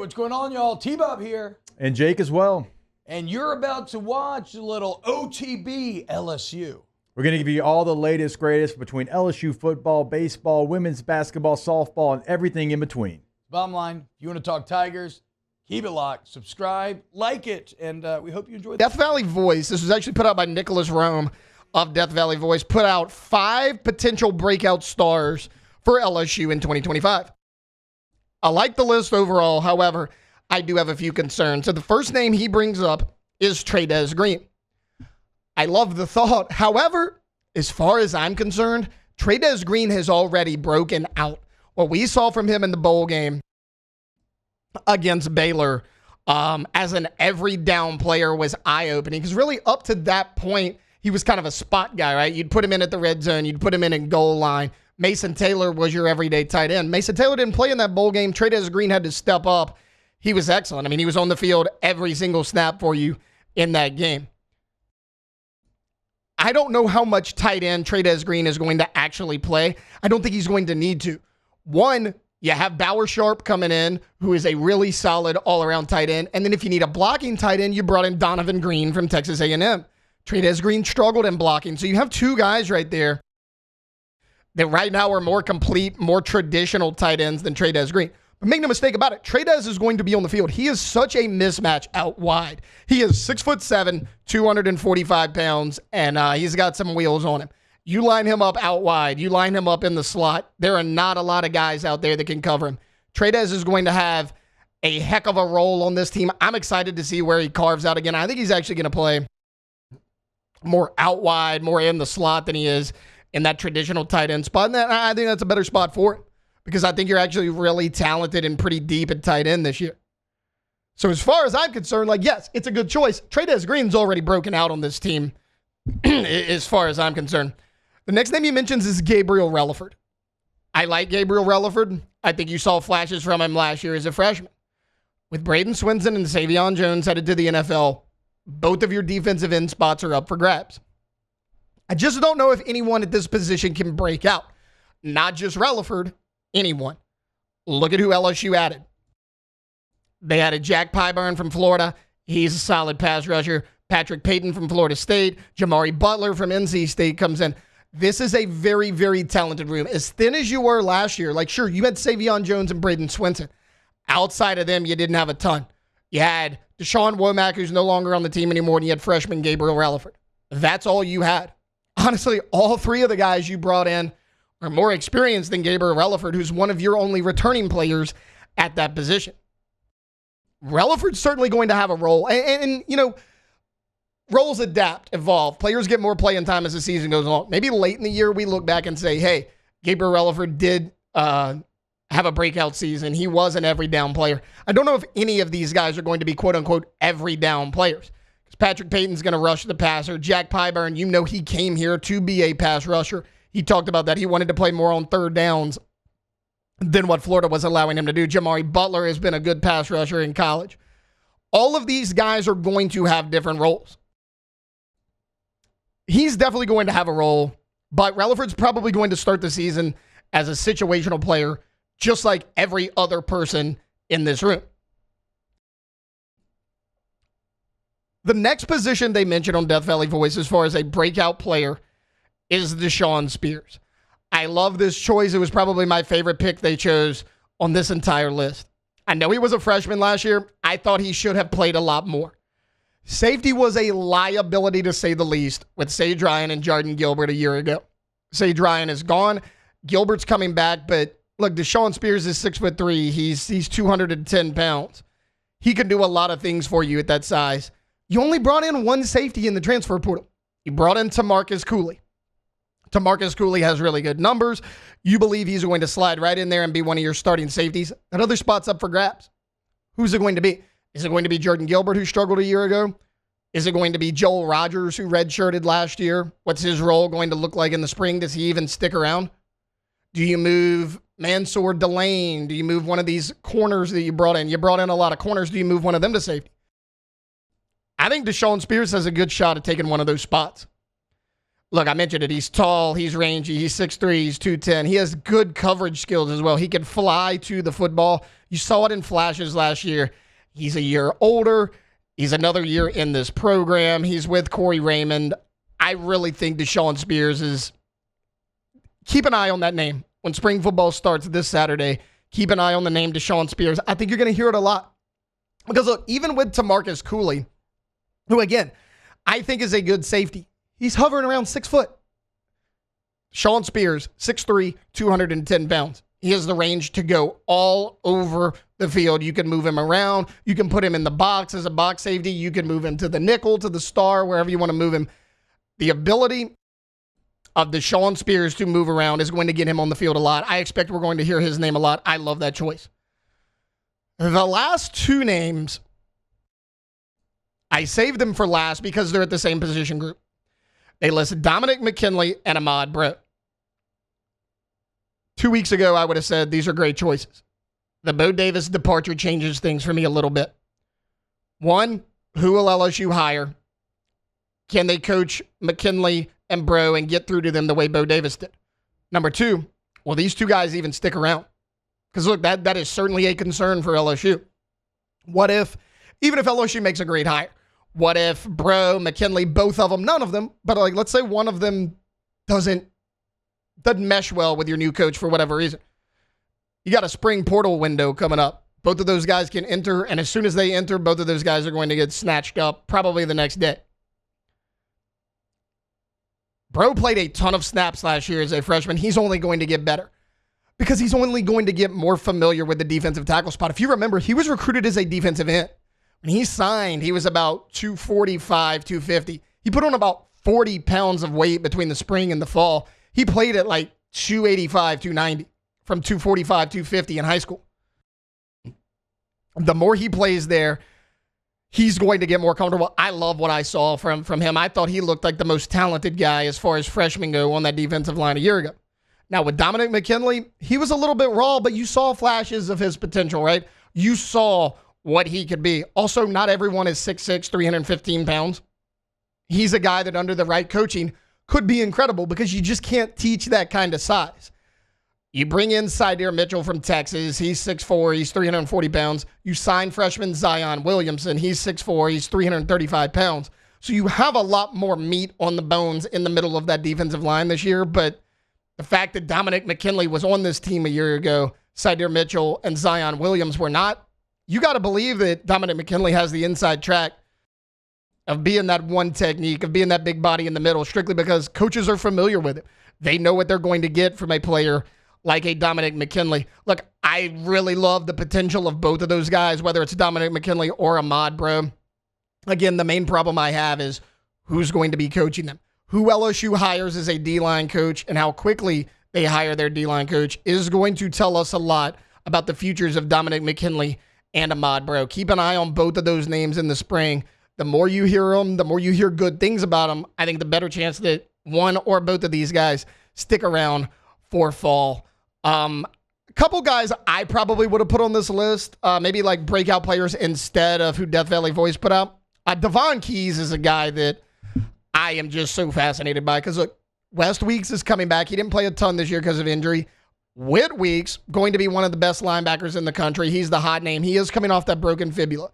what's going on, y'all? T-Bob here. And Jake as well. And you're about to watch a little OTB LSU. We're going to give you all the latest, greatest between LSU football, baseball, women's basketball, softball, and everything in between. Bottom line, if you want to talk Tigers, keep it locked, subscribe, like it, and we hope you enjoy Death Valley Voice, this was actually put out by Nicholas Rome of Death Valley Voice, put out 5 potential breakout stars for LSU in 2025. I like the list overall. However, I do have a few concerns. So the first name he brings up is Trey Green. I love the thought. However, as far as I'm concerned, Trey Green has already broken out. What we saw from him in the bowl game against Baylor as an every down player was eye-opening. Because really up to that point, he was kind of a spot guy, right? You'd put him in at the red zone. You'd put him in goal line. Mason Taylor was your everyday tight end. Mason Taylor didn't play in that bowl game. Trey Green had to step up. He was excellent. I mean, he was on the field every single snap for you in that game. I don't know how much tight end Trey Green is going to actually play. I don't think he's going to need to. One, you have Bauer Sharp coming in, who is a really solid all-around tight end. And then if you need a blocking tight end, you brought in Donovan Green from Texas A&M. Trey Green struggled in blocking. So you have 2 guys right there that right now are more complete, more traditional tight ends than Trey Green. But make no mistake about it, Trey is going to be on the field. He is such a mismatch out wide. He is 6'7", 245 pounds, and he's got some wheels on him. You line him up out wide. You line him up in the slot. There are not a lot of guys out there that can cover him. Trey is going to have a heck of a role on this team. I'm excited to see where he carves out again. I think he's actually going to play more out wide, more in the slot than he is in that traditional tight end spot. And I think that's a better spot for it because I think you're actually really talented and pretty deep at tight end this year. So as far as I'm concerned, like, yes, it's a good choice. Trey Green's already broken out on this team as far as I'm concerned. The next name he mentions is Gabriel Relaford. I like Gabriel Relaford. I think you saw flashes from him last year as a freshman. With Braden Swinson and Savion Jones headed to the NFL, both of your defensive end spots are up for grabs. I just don't know if anyone at this position can break out. Not just Relaford, anyone. Look at who LSU added. They added Jack Pyburn from Florida. He's a solid pass rusher. Patrick Payton from Florida State. Jamari Butler from NC State comes in. This is a very, very talented room. As thin as you were last year, like, sure, you had Savion Jones and Braden Swinson. Outside of them, you didn't have a ton. You had Deshaun Womack, who's no longer on the team anymore, and you had freshman Gabriel Relaford. That's all you had. Honestly, all 3 of the guys you brought in are more experienced than Gabriel Relaford, who's one of your only returning players at that position. Relaford's certainly going to have a role. And you know, roles adapt, evolve. Players get more playing time as the season goes along. Maybe late in the year, we look back and say, hey, Gabriel Relaford did have a breakout season. He was an every down player. I don't know if any of these guys are going to be quote-unquote every down players. Patrick Payton's going to rush the passer. Jack Pyburn, you know he came here to be a pass rusher. He talked about that. He wanted to play more on third downs than what Florida was allowing him to do. Jamari Butler has been a good pass rusher in college. All of these guys are going to have different roles. He's definitely going to have a role, but Relaford's probably going to start the season as a situational player, just like every other person in this room. The next position they mentioned on Death Valley Voice as far as a breakout player is Deshawn Spears. I love this choice. It was probably my favorite pick they chose on this entire list. I know he was a freshman last year. I thought he should have played a lot more. Safety was a liability to say the least with Sage Ryan and Jordan Gilbert a year ago. Sage Ryan is gone. Gilbert's coming back, but look, Deshawn Spears is 6'3". He's 210 pounds. He can do a lot of things for you at that size. You only brought in 1 safety in the transfer portal. You brought in Tamarcus Cooley. Tamarcus Cooley has really good numbers. You believe he's going to slide right in there and be one of your starting safeties. That other spot's up for grabs. Who's it going to be? Is it going to be Jordan Gilbert, who struggled a year ago? Is it going to be Joel Rogers, who redshirted last year? What's his role going to look like in the spring? Does he even stick around? Do you move Mansour Delane? Do you move one of these corners that you brought in? You brought in a lot of corners. Do you move one of them to safety? I think Deshawn Spears has a good shot at taking one of those spots. Look, I mentioned it. He's tall, he's rangy, he's 6'3", he's 210. He has good coverage skills as well. He can fly to the football. You saw it in flashes last year. He's a year older. He's another year in this program. He's with Corey Raymond. I really think Deshawn Spears is... Keep an eye on that name. When spring football starts this Saturday, keep an eye on the name Deshawn Spears. I think you're going to hear it a lot. Because look, even with Tamarcus Cooley, who again, I think is a good safety, he's hovering around 6 foot. Deshawn Spears, 6'3", 210 pounds. He has the range to go all over the field. You can move him around. You can put him in the box as a box safety. You can move him to the nickel, to the star, wherever you want to move him. The ability of Deshawn Spears to move around is going to get him on the field a lot. I expect we're going to hear his name a lot. I love that choice. The last two names, I saved them for last because they're at the same position group. They listed Dominic McKinley and Ahmad Bro. 2 weeks ago, I would have said these are great choices. The Bo Davis departure changes things for me a little bit. One, who will LSU hire? Can they coach McKinley and Bro and get through to them the way Bo Davis did? Number two, will these two guys even stick around? Because look, that is certainly a concern for LSU. What if, even if LSU makes a great hire, what if Bro, McKinley, both of them, none of them, but like let's say one of them doesn't mesh well with your new coach for whatever reason? You got a spring portal window coming up. Both of those guys can enter, and as soon as they enter, both of those guys are going to get snatched up probably the next day. Bro played a ton of snaps last year as a freshman. He's only going to get better because he's only going to get more familiar with the defensive tackle spot. If you remember, he was recruited as a defensive end. When he signed, he was about 245, 250. He put on about 40 pounds of weight between the spring and the fall. He played at like 285, 290 from 245, 250 in high school. The more he plays there, he's going to get more comfortable. I love what I saw from him. I thought he looked like the most talented guy as far as freshmen go on that defensive line a year ago. Now, with Dominic McKinley, he was a little bit raw, but you saw flashes of his potential, right? You saw what he could be. Also, not everyone is 6'6", 315 pounds. He's a guy that under the right coaching could be incredible because you just can't teach that kind of size. You bring in Sydir Mitchell from Texas. He's 6'4", he's 340 pounds. You sign freshman Zion Williamson. He's 6'4", he's 335 pounds. So you have a lot more meat on the bones in the middle of that defensive line this year. But the fact that Dominic McKinley was on this team a year ago, Sydir Mitchell and Zion Williams were not, you got to believe that Dominic McKinley has the inside track of being that one technique, of being that big body in the middle, strictly because coaches are familiar with it. They know what they're going to get from a player like a Dominic McKinley. Look, I really love the potential of both of those guys, whether it's Dominic McKinley or Ahmad Bro. Again, the main problem I have is who's going to be coaching them. Who LSU hires as a D-line coach and how quickly they hire their D-line coach is going to tell us a lot about the futures of Dominic McKinley and Ahmad Bro. Keep an eye on both of those names in the spring. The more you hear them, the more you hear good things about them, I think the better chance that one or both of these guys stick around for fall. A couple guys I probably would have put on this list, maybe like breakout players instead of who Death Valley Voice put out. Devon Keys is a guy that I am just so fascinated by because, look, West Weeks is coming back. He didn't play a ton this year because of injury. Whit Weeks, going to be one of the best linebackers in the country. He's the hot name. He is coming off that broken fibula.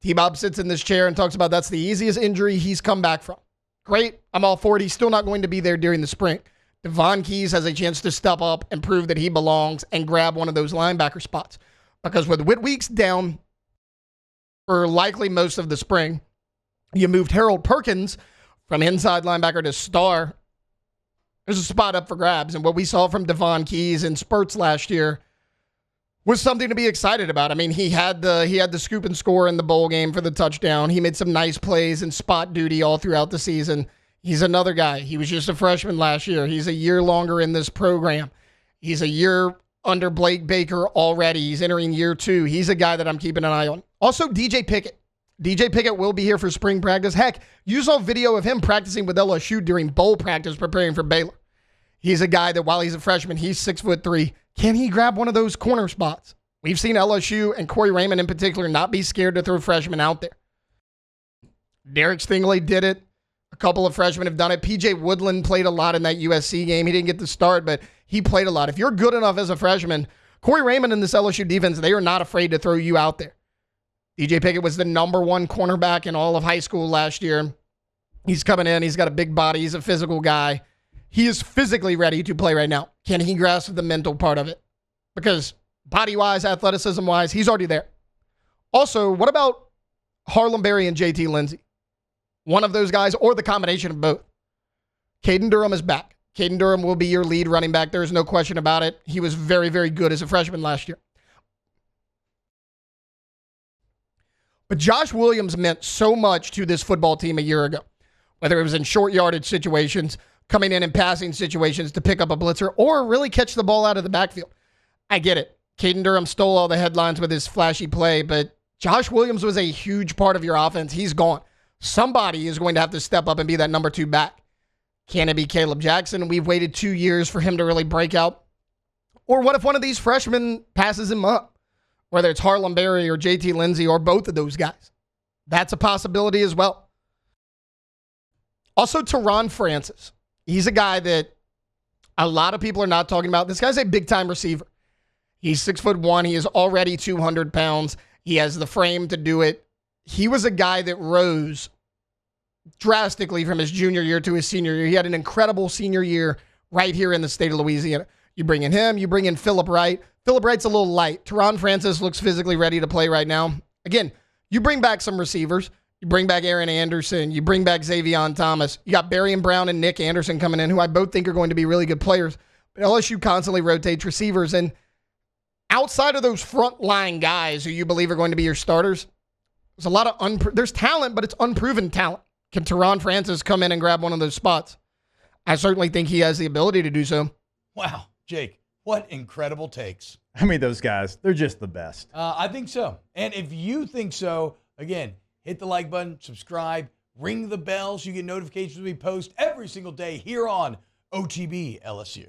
T-Bob sits in this chair and talks about that's the easiest injury he's come back from. Great. I'm all for it. He's still not going to be there during the spring. Devon Keys has a chance to step up and prove that he belongs and grab one of those linebacker spots. Because with Whit Weeks down for likely most of the spring, you moved Harold Perkins from inside linebacker to star. There's a spot up for grabs. And what we saw from Devon Keys in spurts last year was something to be excited about. I mean, he had the scoop and score in the bowl game for the touchdown. He made some nice plays and spot duty all throughout the season. He's another guy. He was just a freshman last year. He's a year longer in this program. He's a year under Blake Baker already. He's entering year 2. He's a guy that I'm keeping an eye on. Also, DJ Pickett. DJ Pickett will be here for spring practice. Heck, you saw video of him practicing with LSU during bowl practice preparing for Baylor. He's a guy that while he's a freshman, he's 6'3". Can he grab one of those corner spots? We've seen LSU and Corey Raymond in particular not be scared to throw freshmen out there. Derek Stingley did it A couple of freshmen have done it. PJ Woodland played a lot in that USC game. He didn't get the start, but he played a lot. If you're good enough as a freshman, Corey Raymond and this LSU defense, they are not afraid to throw you out there. DJ Pickett was the #1 cornerback in all of high school last year. He's coming in. He's got a big body. He's a physical guy. He is physically ready to play right now. Can he grasp the mental part of it? Because body-wise, athleticism-wise, he's already there. Also, what about Harlem Berry and JT Lindsey? One of those guys or the combination of both. Caden Durham is back. Caden Durham will be your lead running back. There's no question about it. He was very, very good as a freshman last year. But Josh Williams meant so much to this football team a year ago, whether it was in short yardage situations, coming in passing situations to pick up a blitzer, or really catch the ball out of the backfield. I get it. Caden Durham stole all the headlines with his flashy play, but Josh Williams was a huge part of your offense. He's gone. Somebody is going to have to step up and be that number 2 back. Can it be Caleb Jackson? We've waited 2 years for him to really break out. Or what if one of these freshmen passes him up? Whether it's Harlem Berry or JT Lindsey or both of those guys. That's a possibility as well. Also, Teron Francis. He's a guy that a lot of people are not talking about. This guy's a big-time receiver. He's 6'1". He is already 200 pounds. He has the frame to do it. He was a guy that rose drastically from his junior year to his senior year. He had an incredible senior year right here in the state of Louisiana. You bring in him, you bring in Phillip Wright. Phillip Wright's a little light. Teron Francis looks physically ready to play right now. Again, you bring back some receivers. You bring back Aaron Anderson. You bring back Xavion Thomas. You got Barry and Brown and Nick Anderson coming in, who I both think are going to be really good players. But LSU constantly rotates receivers. And outside of those front-line guys who you believe are going to be your starters, there's a lot of there's talent, but it's unproven talent. Can Teron Francis come in and grab one of those spots? I certainly think he has the ability to do so. Wow, Jake, what incredible takes. I mean, those guys, they're just the best. I think so. And if you think so, again, hit the like button, subscribe, ring the bell so you get notifications when we post every single day here on OTB LSU.